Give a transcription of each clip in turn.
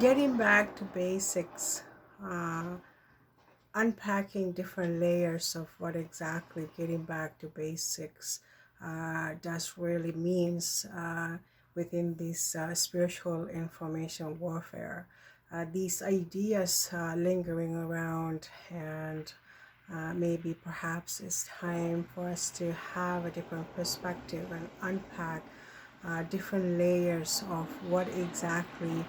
Getting back to basics, uh, unpacking different layers of what exactly getting back to basics does really means within this spiritual information warfare. These ideas lingering around, and maybe perhaps it's time for us to have a different perspective and unpack different layers of what exactly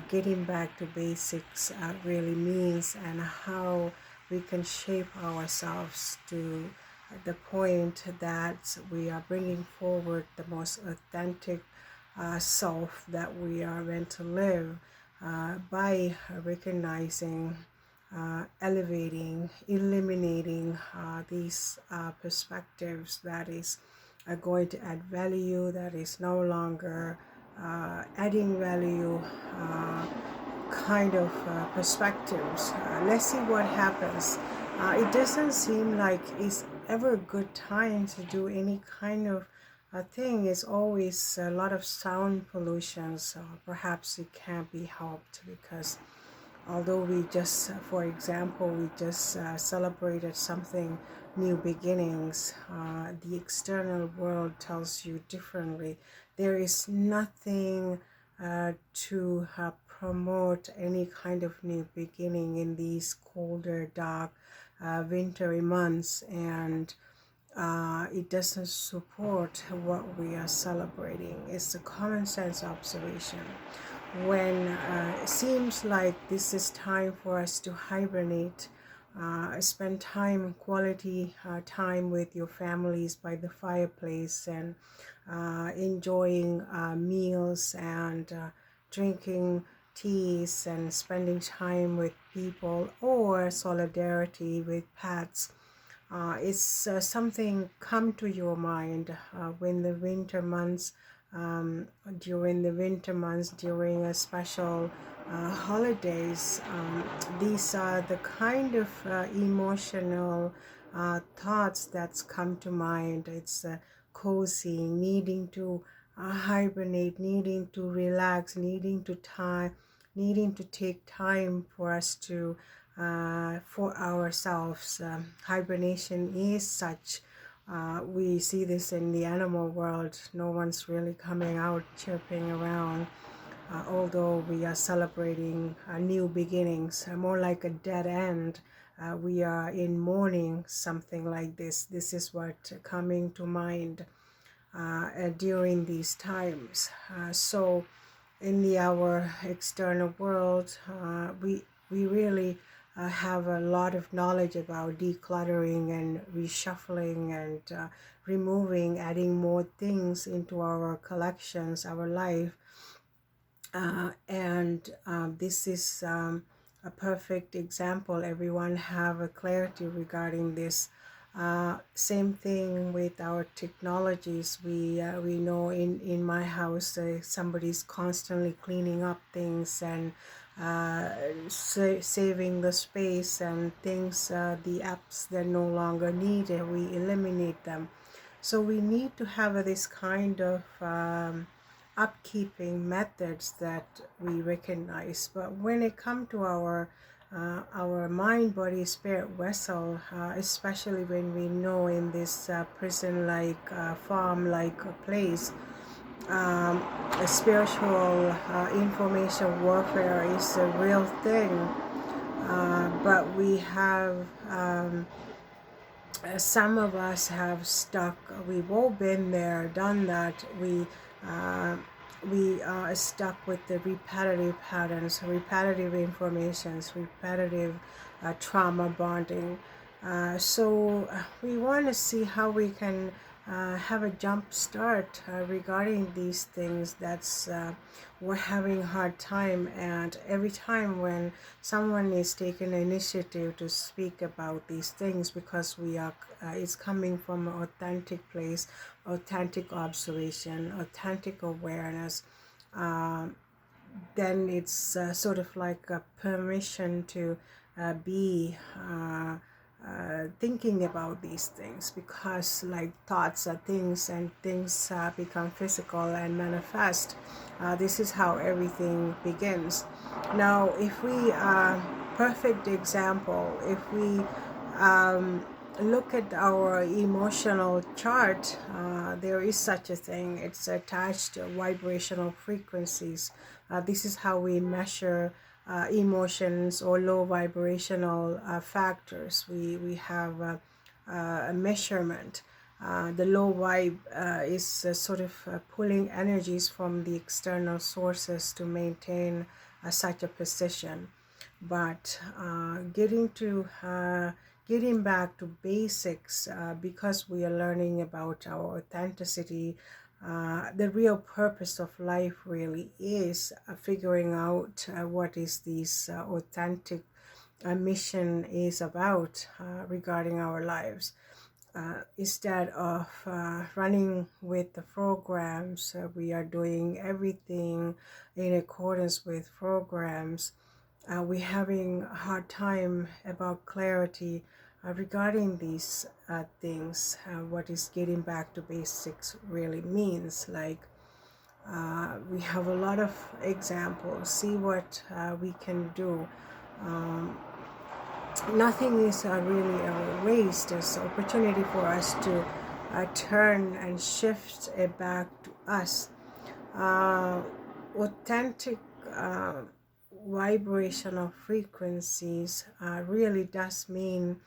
getting back to basics really means, and how we can shape ourselves to the point that we are bringing forward the most authentic self that we are meant to live by recognizing, elevating, eliminating these perspectives that is going to add value, that is no longer adding value kind of perspectives. Let's see what happens. It doesn't seem like it's ever a good time to do any kind of thing. It's always a lot of sound pollution, so perhaps it can't be helped, because although we just, for example, we just celebrated something, new beginnings, the external world tells you differently. There is nothing to promote any kind of new beginning in these colder, dark, wintry months, and it doesn't support what we are celebrating. It's a common sense observation. When it seems like this is time for us to hibernate, spend time, quality time with your families by the fireplace, and enjoying meals, and drinking teas, and spending time with people, or solidarity with pets. It's something come to your mind when the winter months, during the winter months, during a special holidays. These are the kind of emotional thoughts that's come to mind. It's cozy, needing to hibernate, needing to relax, needing to take time for us to for ourselves. Hibernation is such. We see this in the animal world. No one's really coming out chirping around, although we are celebrating new beginnings, more like a dead end. We are in mourning, something like this. This is what coming to mind during these times. So in our external world, we really have a lot of knowledge about decluttering and reshuffling, and removing, adding more things into our collections, our life. And this is a perfect example. Everyone have a clarity regarding this. Same thing with our technologies. We know in my house somebody's constantly cleaning up things, and saving the space, and things, the apps that no longer needed, we eliminate them. So we need to have this kind of upkeeping methods that we recognize. But when it comes to our mind, body, spirit vessel, especially when we know in this prison-like, farm-like place, a spiritual information warfare is a real thing. But we have some of us have stuck. We've all been there, done that. We are stuck with the repetitive patterns, repetitive informations, repetitive trauma bonding. So we want to see how we can have a jump start regarding these things. That's we're having a hard time, and every time when someone is taking initiative to speak about these things, because we are it's coming from an authentic place, authentic observation, authentic awareness, then it's sort of like a permission to be thinking about these things, because like thoughts are things, and things become physical and manifest. This is how everything begins. Now, if we perfect example, if we look at our emotional chart, there is such a thing. It's attached to vibrational frequencies. This is how we measure emotions or low vibrational factors. We have a measurement. The low vibe is sort of pulling energies from the external sources to maintain such a position. But getting back to basics, because we are learning about our authenticity, the real purpose of life really is figuring out what is this authentic mission is about regarding our lives. Instead of running with the programs, we are doing everything in accordance with programs. We're having a hard time about clarity regarding these things. What is getting back to basics really means. Like, we have a lot of examples. See what we can do. Um, Nothing is really a waste. There's opportunity for us to turn and shift it back to us. Authentic vibrational frequencies really does mean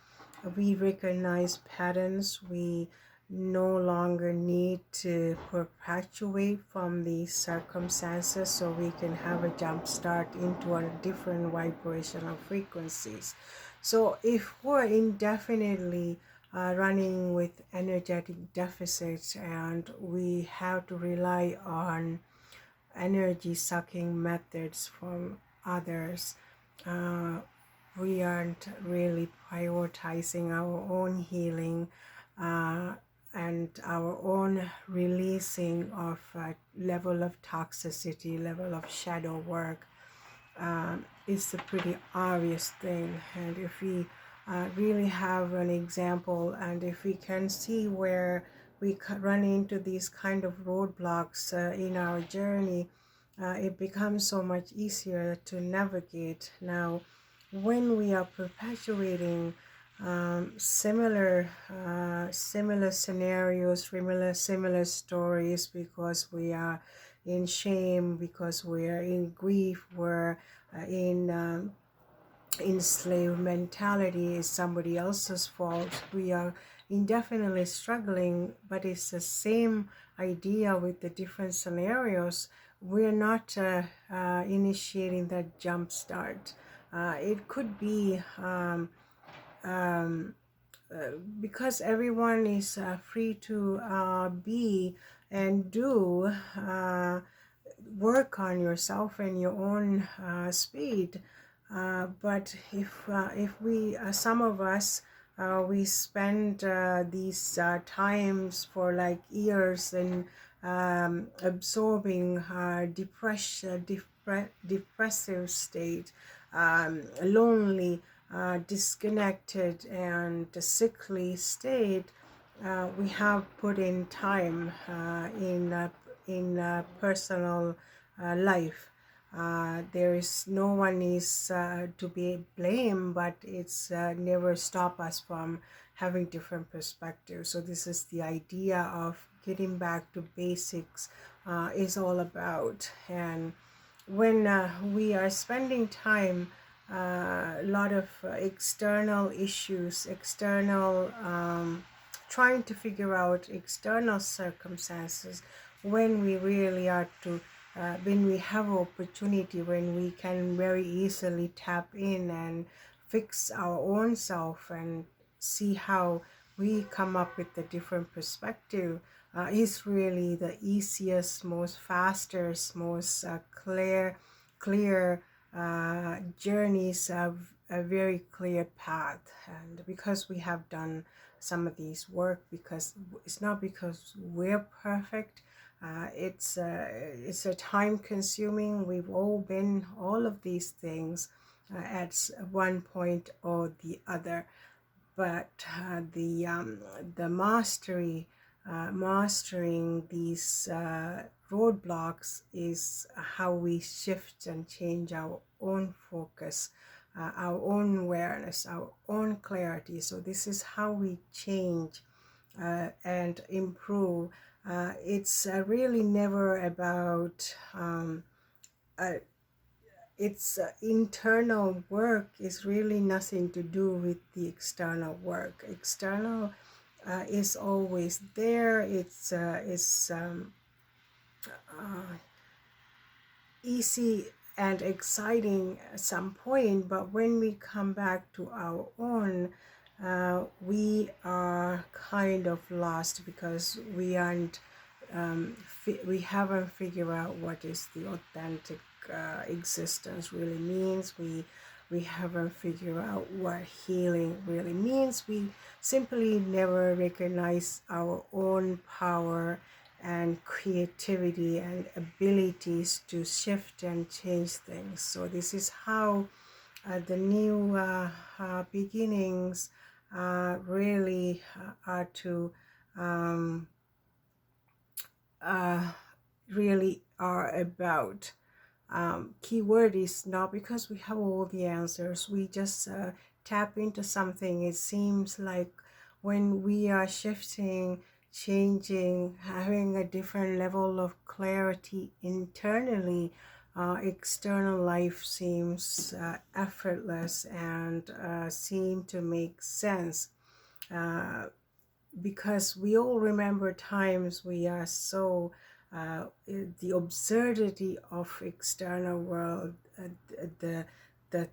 we recognize patterns. We no longer need to perpetuate from these circumstances, so we can have a jump start into a different vibrational frequencies. So if we're indefinitely running with energetic deficits, and we have to rely on energy sucking methods from others, uh, we aren't really prioritizing our own healing and our own releasing of level of toxicity, level of shadow work. It's a pretty obvious thing. And if we really have an example, and if we can see where we run into these kind of roadblocks in our journey, it becomes so much easier to navigate. Now, when we are perpetuating similar scenarios, similar stories, because we are in shame, because we're in grief, we're in enslaved mentality, is somebody else's fault. We are indefinitely struggling, but it's the same idea with the different scenarios. We're not initiating that jump start. It could be um, because everyone is free to be and do, work on yourself and your own speed. But if we, some of us, we spend these times for like years in absorbing depressive state, lonely, disconnected, and sickly state. We have put in time in personal life. There is no one is to be blamed, but it's never stop us from having different perspectives. So this is the idea of getting back to basics is all about. And when we are spending time, a lot of external issues, external trying to figure out external circumstances, when we really are to when we have opportunity, when we can very easily tap in and fix our own self and see how we come up with a different perspective, is really the easiest, most fastest, most clear journeys of a very clear path. And because we have done some of these work, because it's not because we're perfect, it's a time consuming. We've all been all of these things at one point or the other. but the mastering these roadblocks is how we shift and change our own focus, our own awareness, our own clarity. So this is how we change and improve. It's really never about its internal work is really nothing to do with the external work. External is always there. It's easy and exciting at some point, but when we come back to our own, we are kind of lost because we haven't figured out what is the authentic existence really means. We haven't figured out what healing really means. We simply never recognize our own power and creativity and abilities to shift and change things. So this is how the new beginnings really are to really are about. Keyword is not because we have all the answers. We just tap into something. It seems like when we are shifting, changing, having a different level of clarity internally, external life seems effortless and seem to make sense. Because we all remember times we are so the absurdity of external world, the the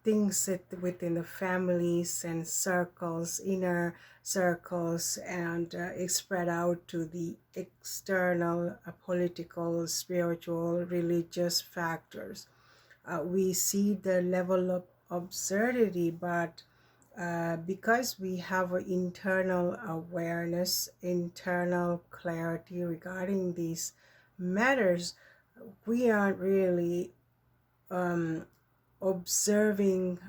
things that within the families and circles, inner circles, and spread out to the external political, spiritual, religious factors. We see the level of absurdity, but because we have an internal awareness, internal clarity regarding these matters, we aren't really observing,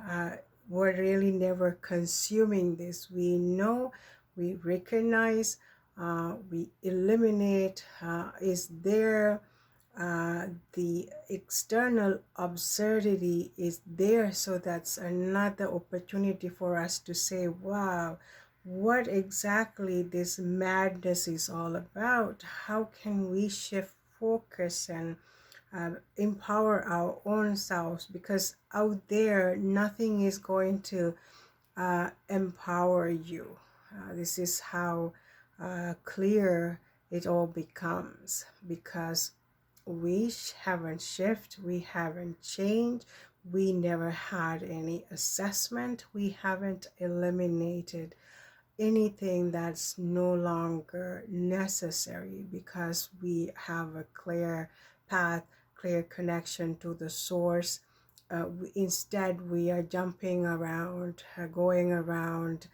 we're really never consuming this. We know, we recognize, we eliminate, is there. The external absurdity is there, so that's another opportunity for us to say, wow, what exactly this madness is all about. How can we shift focus and empower our own selves? Because out there nothing is going to empower you. This is how clear it all becomes, because we haven't shifted, we haven't changed, we never had any assessment, we haven't eliminated anything that's no longer necessary, because we have a clear path, clear connection to the source. Instead, we are jumping around, going around,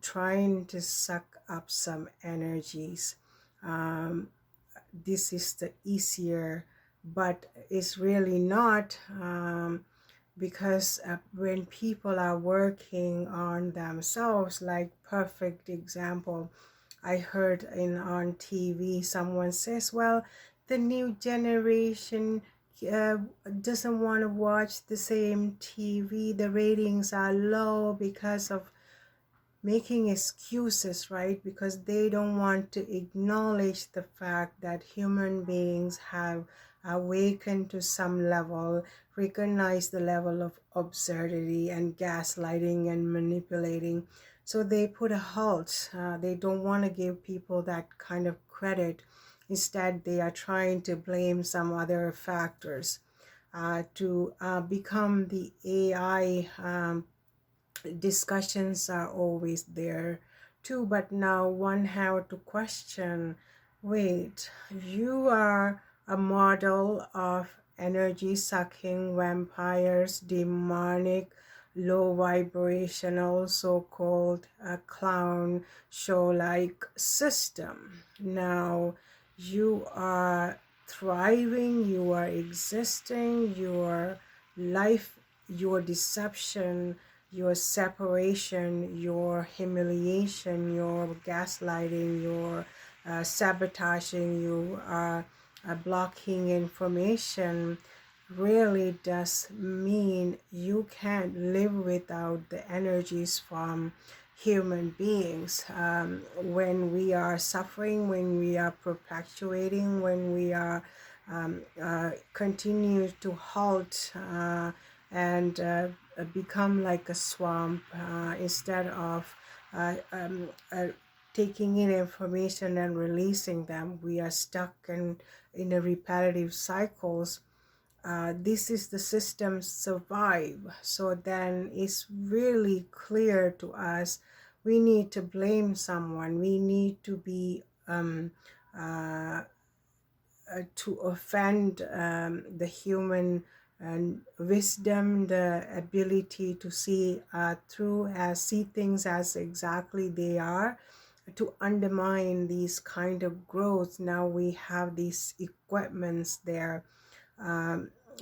trying to suck up some energies. This is the easier, but it's really not, because when people are working on themselves, like perfect example, I heard on TV someone says, well, the new generation doesn't want to watch the same TV, the ratings are low because of making excuses, right? Because they don't want to acknowledge the fact that human beings have awakened to some level, recognize the level of absurdity and gaslighting and manipulating. So they put a halt. They don't want to give people that kind of credit. Instead, they are trying to blame some other factors to become the AI. Discussions are always there too, but now one have to question, wait, you are a model of energy sucking vampires, demonic, low vibrational, so-called clown show like system. Now you are thriving, you are existing, your life, your deception, your separation, your humiliation, your gaslighting, your sabotaging, you are blocking information, really does mean you can't live without the energies from human beings. When we are suffering, when we are perpetuating, when we are continue to halt and become like a swamp instead of uh, um, uh, taking in information and releasing them, we are stuck in a repetitive cycles. This is the system survive. So then it's really clear to us we need to blame someone. We need to be to offend the human wisdom, the ability to see through, as see things as exactly they are, to undermine these kind of growth. Now we have these equipments there,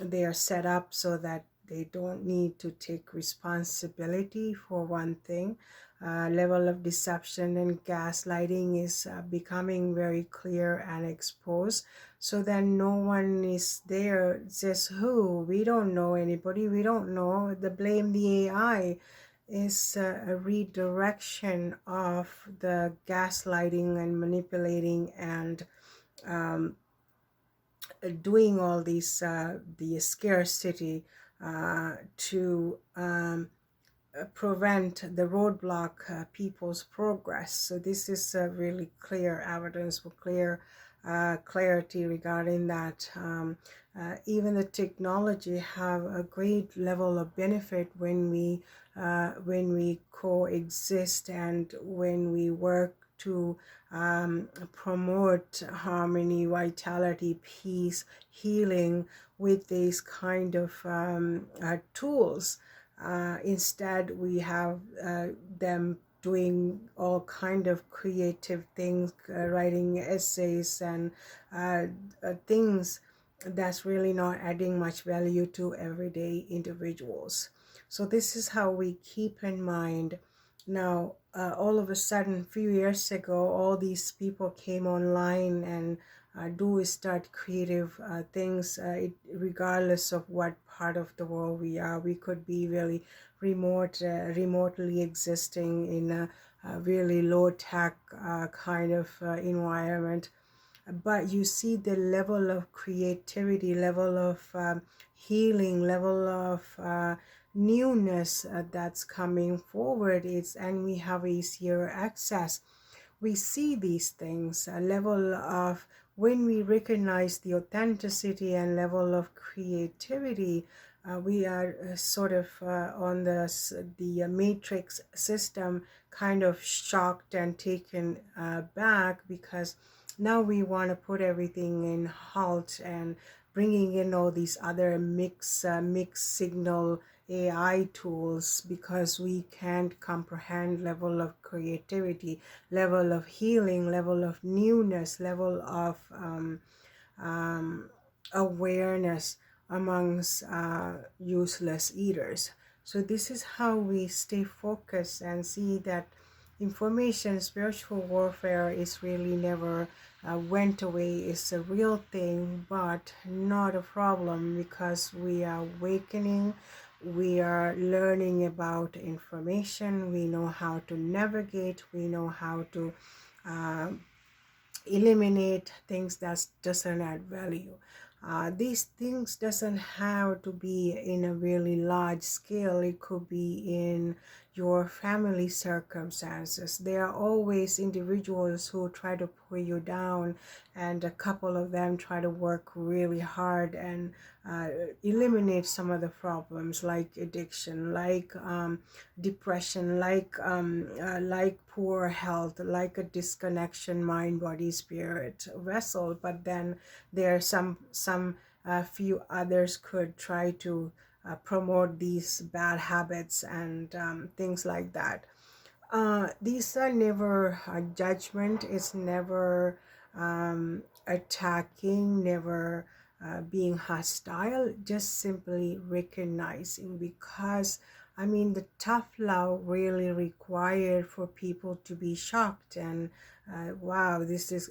they are set up so that they don't need to take responsibility for one thing. Level of deception and gaslighting is becoming very clear and exposed. So then no one is there, says who, we don't know anybody, we don't know, the blame the AI is a redirection of the gaslighting and manipulating and doing all these the scarcity to prevent the roadblock people's progress. So this is really clear evidence for clear clarity regarding that. Even the technology have a great level of benefit when we coexist and when we work to promote harmony, vitality, peace, healing with these kind of tools. Instead, we have them doing all kind of creative things, writing essays and things that's really not adding much value to everyday individuals. So this is how we keep in mind. Now, all of a sudden, a few years ago, all these people came online and do start creative things, regardless of what part of the world we are. We could be really remotely existing in a really low-tech kind of environment. But you see the level of creativity, level of healing, level of newness that's coming forward. And we have easier access. We see these things, a level of, when we recognize the authenticity and level of creativity, we are sort of on the matrix system, kind of shocked and taken back, because now we want to put everything in halt and bringing in all these other mixed signal AI tools, because we can't comprehend level of creativity, level of healing, level of newness, level of awareness amongst useless eaters. So this is how we stay focused and see that information, spiritual warfare is really never went away. It's a real thing, but not a problem, because we are awakening, we are learning about information, we know how to navigate, we know how to eliminate things that doesn't add value. These things doesn't have to be in a really large scale. It could be in your family circumstances. There are always individuals who try to pull you down, and a couple of them try to work really hard and eliminate some of the problems, like addiction, like depression, like poor health, like a disconnection, mind, body, spirit vessel. But then there are some few others could try to promote these bad habits and things like that. These are never a judgment. It's never attacking, never being hostile, just simply recognizing, because I mean, the tough love really required for people to be shocked and wow,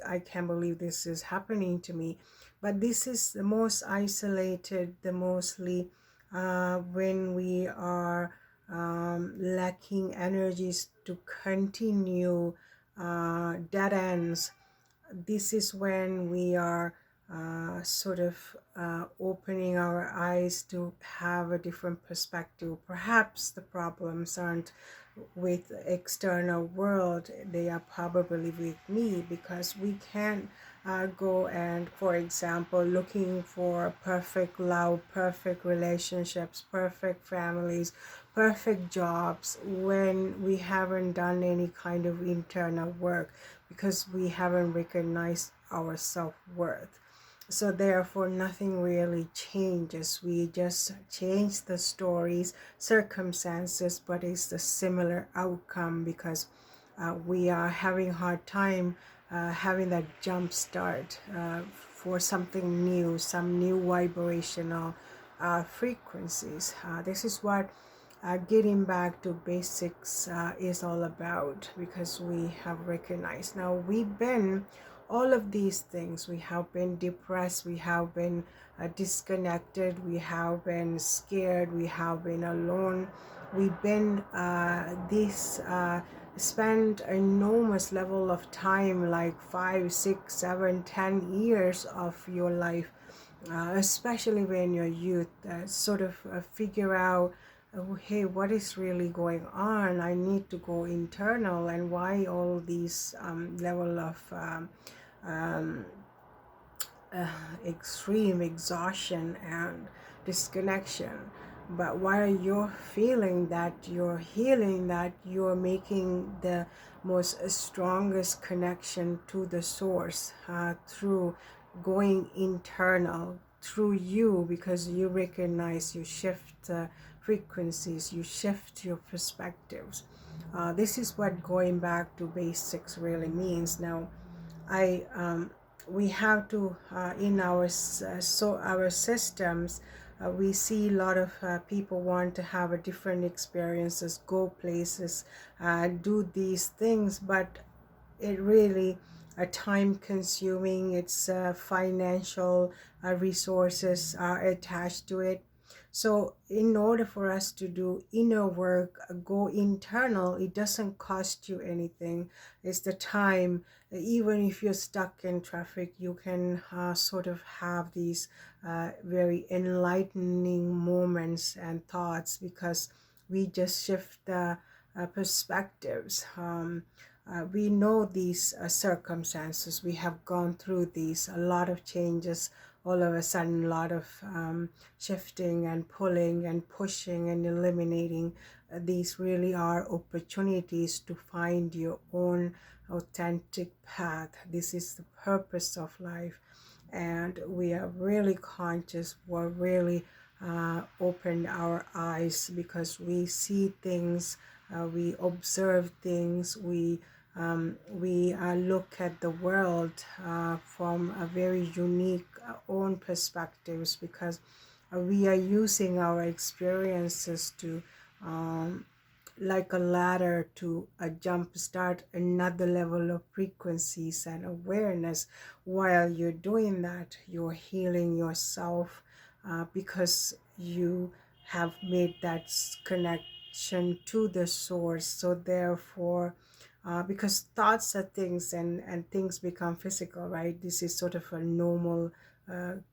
I can't believe this is happening to me. But this is the most isolated, the mostly when we are lacking energies to continue dead ends. This is when we are sort of opening our eyes to have a different perspective. Perhaps the problems aren't with external world, they are probably with me, because we can't go and, for example, looking for perfect love, perfect relationships, perfect families, perfect jobs when we haven't done any kind of internal work, because we haven't recognized our self-worth. So therefore nothing really changes. We just change the stories, circumstances, but it's the similar outcome, because we are having a hard time having that jump start for something new, some new vibrational frequencies. This is what getting back to basics is all about, because we have recognized now we've been all of these things. We have been depressed, we have been disconnected, we have been scared, we have been alone, we've been spend enormous level of time, like 5, 6, 7, 10 years of your life, especially when you're youth, sort of figure out, hey, what is really going on? I need to go internal, and why all these level of um, extreme exhaustion and disconnection. But while you're feeling that, you're healing that, you're making the most strongest connection to the source through going internal, through you, because you recognize, you shift frequencies, you shift your perspectives. This is what going back to basics really means. Now, I we have to in our systems, we see a lot of people want to have a different experiences, go places, do these things, but it really time consuming. It's financial resources are attached to it. So in order for us to do inner work, go internal, it doesn't cost you anything. It's the time. Even if you're stuck in traffic, you can sort of have these very enlightening moments and thoughts, because we just shift the perspectives. We know these circumstances, we have gone through these, a lot of changes, all of a sudden, a lot of shifting and pulling and pushing and eliminating. These really are opportunities to find your own authentic path. This is the purpose of life, and we are really conscious, we're really opened our eyes, because we see things, we observe things, we look at the world from a very unique own perspectives, because we are using our experiences to like a ladder to jump start another level of frequencies and awareness. While you're doing that, you're healing yourself, because you have made that connection to the source. So therefore, because thoughts are things, and things become physical, right? This is sort of a normal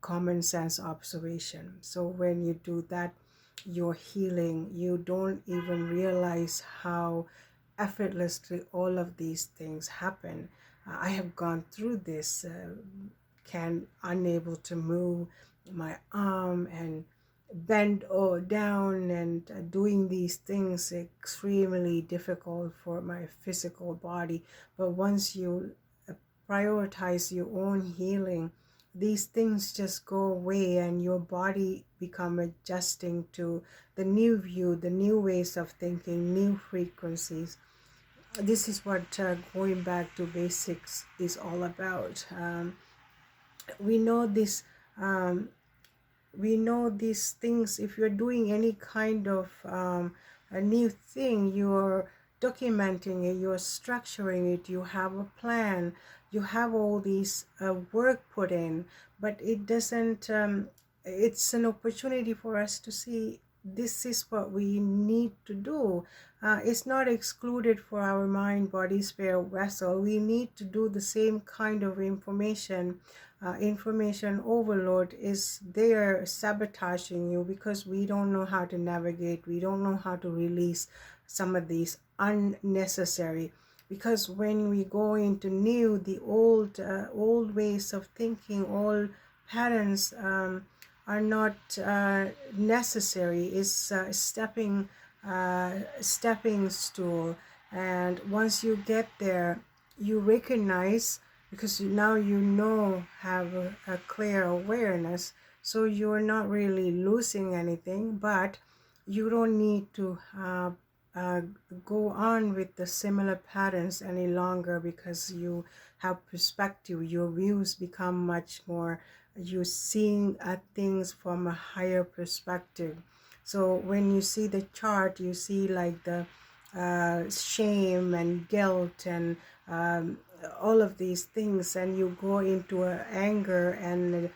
common sense observation. So when you do that, you're healing. You don't even realize how effortlessly all of these things happen. I have gone through this, unable to move my arm and bend or down, and doing these things extremely difficult for my physical body. But once you prioritize your own healing, these things just go away, and your body become adjusting to the new view, the new ways of thinking, new frequencies. This is what going back to basics is all about. We know this. We know these things. If you're doing any kind of a new thing, you're documenting it, you're structuring it, you have a plan, you have all these work put in, but it doesn't it's an opportunity for us to see this is what we need to do. It's not excluded for our mind, body, spirit vessel. We need to do the same kind of information. Information overload is there sabotaging you because we don't know how to navigate, we don't know how to release some of these unnecessary, because when we go into new, the old ways of thinking, old patterns are not necessary. Is stepping stool, and once you get there, you recognize, because now you know, have a clear awareness, so you're not really losing anything, but you don't need to uh, go on with the similar patterns any longer, because you have perspective, your views become much more, you're seeing things from a higher perspective. So when you see the chart, you see like the shame and guilt and all of these things, and you go into anger and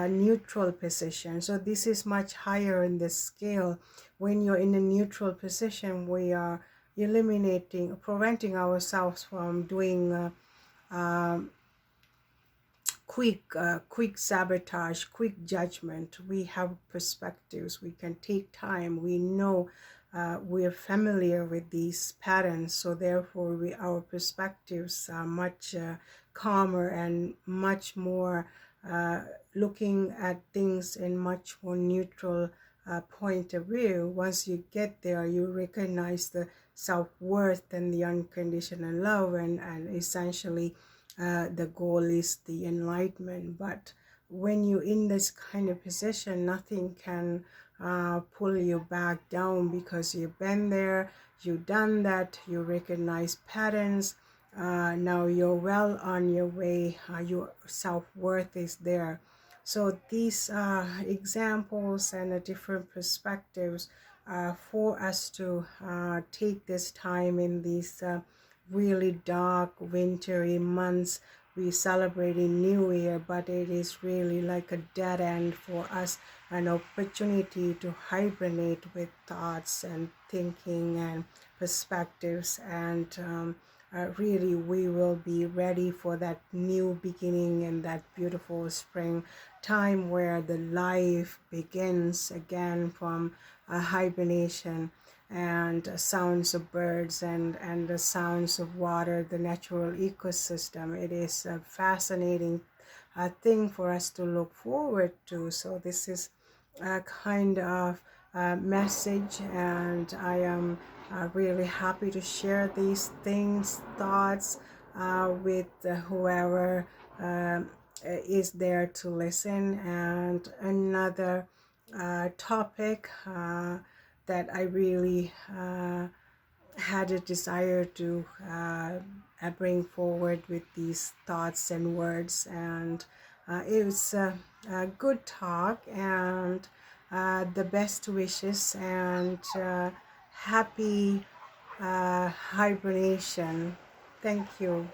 neutral position. So this is much higher in the scale. When you're in a neutral position, we are eliminating, preventing ourselves from doing quick sabotage, quick judgment. We have perspectives, we can take time, we know, we're familiar with these patterns, so therefore our perspectives are much calmer and much more looking at things in much more neutral point of view. Once you get there, you recognize the self-worth and the unconditional love, and essentially the goal is the enlightenment. But when you're in this kind of position, nothing can pull you back down, because you've been there, you've done that, you recognize patterns. Now you're well on your way, your self-worth is there. So these examples and different perspectives for us to take this time in these really dark wintry months. We celebrating New Year, but it is really like a dead end for us, an opportunity to hibernate with thoughts and thinking and perspectives, and really we will be ready for that new beginning and that beautiful spring time where the life begins again from hibernation, and sounds of birds and the sounds of water, the natural ecosystem. It is a fascinating thing for us to look forward to. So this is a kind of message, and I am really happy to share these things, thoughts with whoever is there to listen. And another topic that I really had a desire to bring forward with these thoughts and words, and it was a good talk, and the best wishes, and happy hibernation. Thank you.